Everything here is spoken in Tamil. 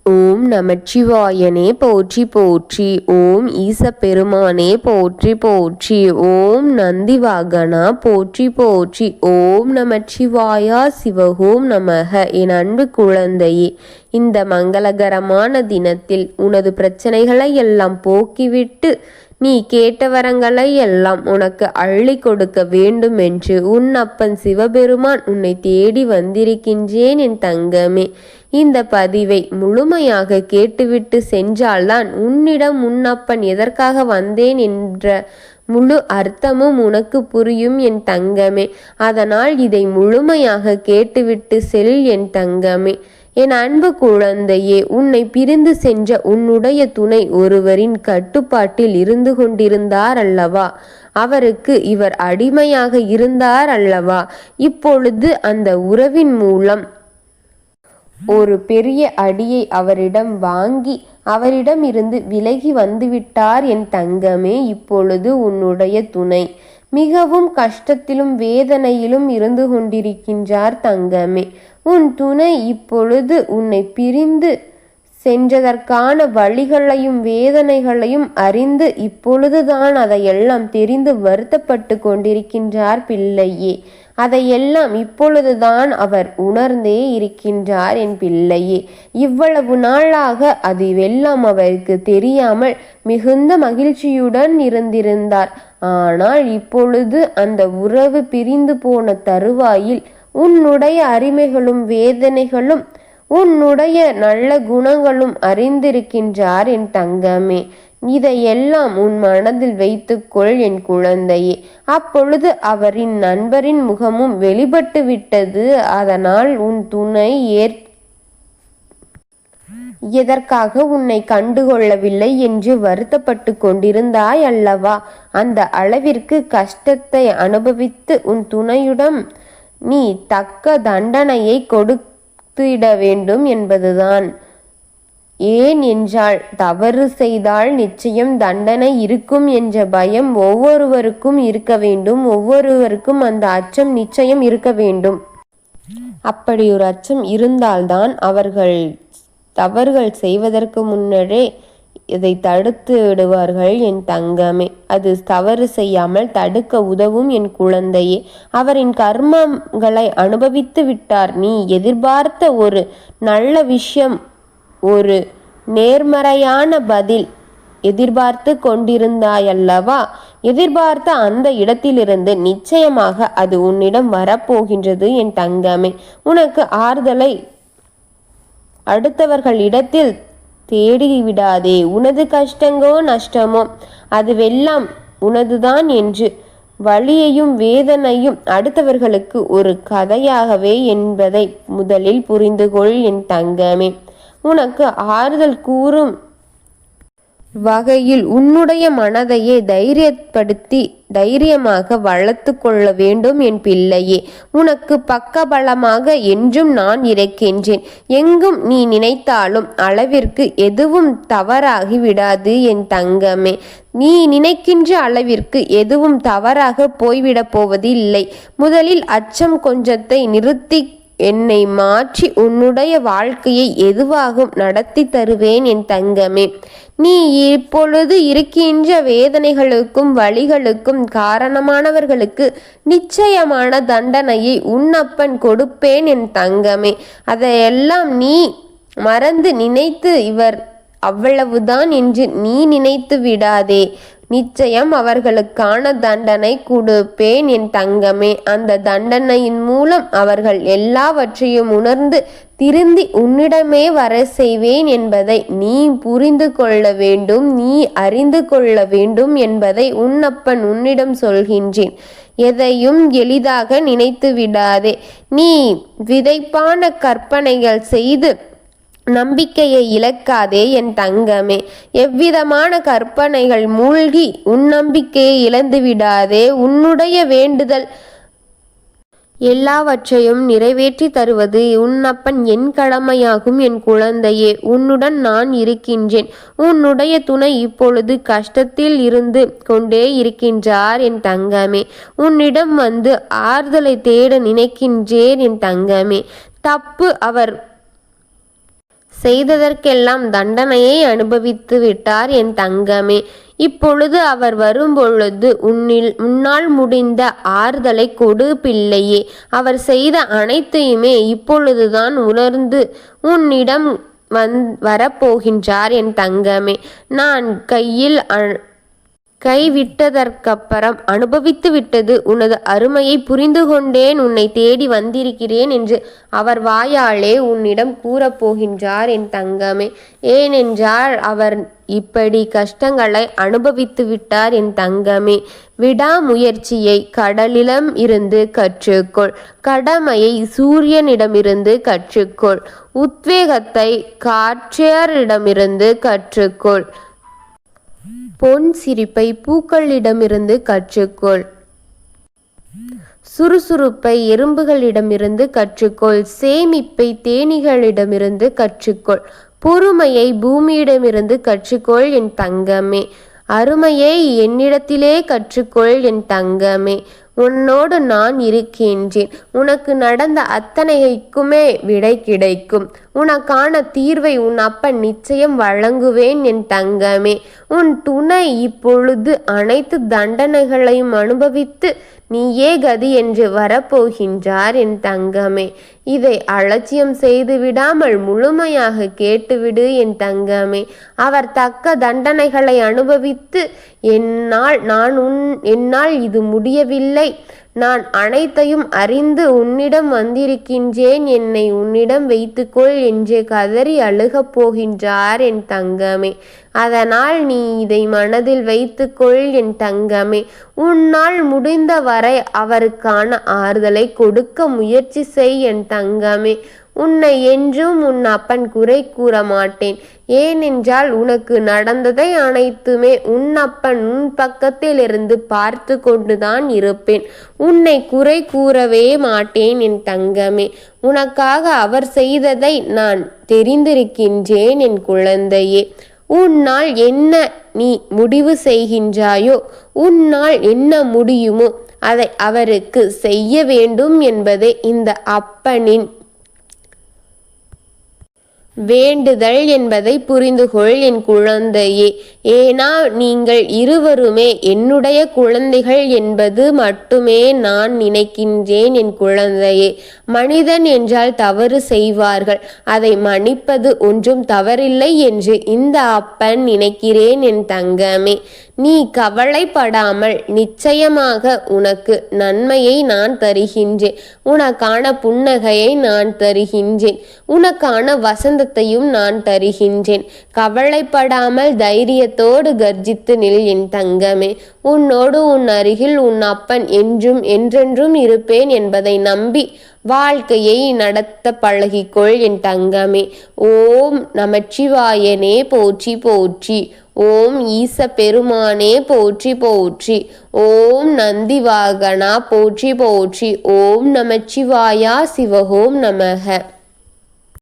ஓம் நமச்சிவாயனே போற்றி போற்றி. ஓம் ஈசப்பெருமானே போற்றி போற்றி. ஓம் நந்திவாகனா போற்றி போற்றி. ஓம் நமச்சிவாயா சிவஹோம் நமக. என் அன்பு குழந்தையே, இந்த மங்களகரமான தினத்தில் உனது பிரச்சனைகளை எல்லாம் போக்கிவிட்டு நீ கேட்ட வரங்களை எல்லாம் உனக்கு அள்ளி கொடுக்க வேண்டும் என்று உன் அப்பன் சிவபெருமான் உன்னை தேடி வந்திருக்கின்றேன் என் தங்கமே. இந்த பதிவை முழுமையாக கேட்டுவிட்டு சென்றால்தான் உன்னிடம் உன் அப்பன் எதற்காக வந்தேன் என்ற முழு அர்த்தமும் உனக்கு புரியும் என் தங்கமே. அதனால் இதை முழுமையாக கேட்டுவிட்டு செல் என் தங்கமே. என் அன்பு குழந்தையே, உன்னை பிரிந்து சென்ற உன்னுடைய துணை ஒருவரின் கட்டுப்பாட்டில் இருந்து கொண்டிருந்தார் அல்லவா? அவருக்கு இவர் அடிமையாக இருந்தார் அல்லவா? இப்பொழுது அந்த உறவின் மூலம் ஒரு பெரிய அடியை அவரிடம் வாங்கி அவரிடம் இருந்து விலகி வந்துவிட்டார் என் தங்கமே. இப்பொழுது உன்னுடைய துணை மிகவும் கஷ்டத்திலும் வேதனையிலும் இருந்து கொண்டிருக்கின்றார் தங்கமே. உன் துணை இப்பொழுது உன்னை பிரிந்து சென்றதற்கான வழிகளையும் வேதனைகளையும் அறிந்து இப்பொழுதுதான் அதையெல்லாம் தெரிந்து வருத்தப்பட்டு கொண்டிருக்கின்றார் பிள்ளையே. அதையெல்லாம் இப்பொழுதுதான் அவர் உணர்ந்தே இருக்கின்றார் என் பிள்ளையே. இவ்வளவு நாளாக அதுவெல்லாம் அவருக்கு தெரியாமல் மிகுந்த மகிழ்ச்சியுடன் இருந்திருந்தார். ஆனால் இப்பொழுது அந்த உறவு பிரிந்து போன தருவாயில் உன்னுடைய அருமைகளும் வேதனைகளும் உன்னுடைய நல்ல குணங்களும் அறிந்திருக்கின்றார் என் தங்கமே. இதையெல்லாம் உன் மனதில் வைத்துக்கொள் என் குழந்தையே. அப்பொழுது அவரின் நண்பரின் முகமும் வெளிப்பட்டு விட்டது. அதனால் உன் துணை எதற்காக உன்னை கண்டுகொள்ளவில்லை என்று வருத்தப்பட்டு கொண்டிருந்தாய் அல்லவா? அந்த அளவிற்கு கஷ்டத்தை அனுபவித்து உன் துணையுடன் நீ தக்க தண்டனையை கொடுத்திட வேண்டும் என்பதுதான். ஏன் என்றால் தவறு செய்தால் நிச்சயம் தண்டனை இருக்கும் என்ற பயம் ஒவ்வொருவருக்கும் இருக்க வேண்டும். ஒவ்வொருவருக்கும் அந்த அச்சம் நிச்சயம் இருக்க வேண்டும். அப்படி ஒரு அச்சம் இருந்தால்தான் அவர்கள் தவறுகள் செய்வதற்கு முன்னரே இதை தடுத்து விடுவார்கள் என் தங்கமே. அது தவறு செய்யாமல் தடுக்க உதவும் என் குழந்தையே. அவரின் கர்மங்களை அனுபவித்து விட்டார். நீ எதிர்பார்த்த ஒரு நல்ல விஷயம், ஒரு நேர்மறையான பதில் எதிர்பார்த்து கொண்டிருந்தாயல்லவா? எதிர்பார்த்த அந்த இடத்திலிருந்து நிச்சயமாக அது உன்னிடம் வரப்போகின்றது என் தங்கமே. உனக்கு ஆறுதலை அடுத்தவர்களிடத்தில் தேடிவிடாதே. உனது கஷ்டங்கோ நஷ்டமோ அதுவெல்லாம் உனதுதான் என்று வலியையும் வேதனையும் அடுத்தவர்களுக்கு ஒரு கதையாகவே என்பதை முதலில் புரிந்துகொள் என் தங்கமே. உனக்கு ஆறுதல் கூறும் வகையில் உன்னுடைய மனதையே தைரியமாக வளர்த்து கொள்ள வேண்டும் என் பிள்ளையே. உனக்கு பக்கபலமாக என்றும் நான் இருக்கின்றேன். எங்கும் நீ நினைத்தாலும் அளவிற்கு எதுவும் தவறாகி விடாது என் தங்கமே. நீ நினைக்கின்ற அளவிற்கு எதுவும் தவறாக போய்விடப் போவது இல்லை. முதலில் அச்சம் கொஞ்சத்தை நிறுத்தி என்னை மாற்றி உன்னுடைய வாழ்க்கையை எதுவாகும் நடத்தி தருவேன் என் தங்கமே. நீ இப்பொழுது இருக்கின்ற வேதனைகளுக்கும் வலிகளுக்கும் காரணமானவர்களுக்கு நிச்சயமான தண்டனையை உன்னப்பன் கொடுப்பேன் என் தங்கமே. அதையெல்லாம் நீ மறந்து நினைத்து இவர் அவ்வளவுதான் என்று நீ நினைத்து விடாதே. நிச்சயம் அவர்களுக்கான தண்டனை கொடுப்பேன் என் தங்கமே. அந்த தண்டனையின் மூலம் அவர்கள் எல்லாவற்றையும் உணர்ந்து திருந்தி உன்னிடமே வர செய்வேன் என்பதை நீ புரிந்து கொள்ள வேண்டும், நீ அறிந்து கொள்ள வேண்டும் என்பதை உன்னப்பன் உன்னிடம் சொல்கின்றேன். எதையும் எளிதாக நினைத்து விடாதே. நீ விதைப்பான கற்பனைகள் செய்து நம்பிக்கையை இழக்காதே என் தங்கமே. எவ்விதமான கற்பனைகள் மூழ்கி உன் நம்பிக்கையை இழந்து விடாதே. உன்னுடைய வேண்டுதல் எல்லாவற்றையும் நிறைவேற்றி தருவது உன்னப்பன் என் கடமையாகும் என் குழந்தையே. உன்னுடன் நான் இருக்கின்றேன். உன்னுடைய துணை இப்பொழுது கஷ்டத்தில் இருந்து கொண்டே இருக்கின்றார் என் தங்கமே. உன்னிடம் வந்து ஆறுதலை தேட நினைக்கின்றேன் என் தங்கமே. தப்பு அவர் செய்ததற்கெல்லாம் தண்டனையை அனுபவித்து விட்டார் என் தங்கமே. இப்பொழுது அவர் வரும்பொழுது உன்னால் முடிந்த ஆறுதலை கொடு பிள்ளையே. அவர் செய்த அனைத்தையுமே இப்பொழுதுதான் உணர்ந்து உன்னிடம் வரப்போகின்றார் என் தங்கமே. நான் கைவிட்டதற்கப்புறம் அனுபவித்து விட்டது உனது அருமையை புரிந்து கொண்டேன், உன்னை தேடி வந்திருக்கிறேன் என்று அவர் வாயாலே உன்னிடம் கூறப்போகின்றார் என் தங்கமே. ஏனென்றால் அவர் இப்படி கஷ்டங்களை அனுபவித்து விட்டார் என் தங்கமே. விடாமுயற்சியை கடலிடம் இருந்து கற்றுக்கொள், கடமையை சூரியனிடமிருந்து கற்றுக்கொள், உத்வேகத்தை காற்றியரிடமிருந்து கற்றுக்கொள், பொன் சிரிப்பை பூக்களிடமிருந்து கற்றுக்கொள், சுறுசுறுப்பை எறும்புகளிடமிருந்து கற்றுக்கொள், சேமிப்பை தேனீகளிடமிருந்து கற்றுக்கொள், பொறுமையை பூமியிடமிருந்து கற்றுக்கொள் என் தங்கமே. அருமையை என்னிடத்திலே கற்றுக்கொள் என் தங்கமே. உன்னோடு நான் இருக்கின்றேன். உனக்கு நடந்த அத்தனைக்குமே விடை கிடைக்கும். உனக்கான தீர்வை உன் அப்பன் நிச்சயம் வழங்குவேன் என் தங்கமே. உன் துணை இப்பொழுது அனைத்து தண்டனைகளையும் அனுபவித்து நீயே கதி என்று வரப்போகின்றார் என் தங்கமே. இதை அலட்சியம் செய்து விடாமல் முழுமையாக கேட்டுவிடு என் தங்கமே. அவர் தக்க தண்டனைகளை அனுபவித்து என்னால் இது முடியவில்லை, நான் அனைத்தையும் அறிந்து உன்னிடம் வந்திருக்கின்றேன், என்னை உன்னிடம் வைத்துக்கொள் என்று கதறி அழுகப் போகின்றார் என் தங்கமே. அதனால் நீ இதை மனதில் வைத்துக்கொள் என் தங்கமே. உன்னால் முடிந்த வரை அவருக்கான ஆறுதலை கொடுக்க முயற்சி செய் என் தங்கமே. உன்னை என்றும் உன் அப்பன் குறை கூற மாட்டேன். ஏனென்றால் உனக்கு நடந்ததை அனைத்துமே உன் அப்பன் உன் பக்கத்தில் இருந்து பார்த்து கொண்டுதான் இருப்பேன். உன்னை குறை கூறவே மாட்டேன் என் தங்கமே. உனக்காக அவர் செய்ததை நான் தெரிந்திருக்கின்றேன் என் குழந்தையே. உன்னால் என்ன நீ முடிவு செய்கின்றாயோ, உன்னால் என்ன முடியுமோ அதை அவருக்கு செய்ய வேண்டும் என்பதே இந்த அப்பனின் வேண்டுதல் என்பதை புரிந்துகொள் என் குழந்தையே. ஏனா நீங்கள் இருவருமே என்னுடைய குழந்தைகள் என்பது மட்டுமே நான் நினைக்கின்றேன் என் குழந்தையே. மனிதன் என்றால் தவறு செய்வார்கள், அதை மன்னிப்பது ஒன்றும் தவறில்லை என்று இந்த அப்பன் நினைக்கிறேன் என் தங்கமே. நீ கவலைப்படாமல், நிச்சயமாக உனக்கு நன்மையை நான் தருகின்றேன். உனக்கான புன்னகையை நான் தருகின்றேன். உனக்கான வசந்தத்தையும் நான் தருகின்றேன். கவலைப்படாமல் தைரியத்தோடு கர்ஜித்து நில் என் தங்கமே. உன்னோடு உன் அருகில் உன் அப்பன் என்றும் என்றென்றும் இருப்பேன் என்பதை நம்பி வாழ்க்கையை நடத்த பழகிக்கொள் என் தங்கமே. ஓம் நமச்சிவாயனே போற்றி போற்றி. ஓம் ஈச பெருமானே போற்றி போற்றி. ஓம் நந்திவாகனா போற்றி போற்றி. ஓம் நமச்சிவாயா சிவஹோம் நமக.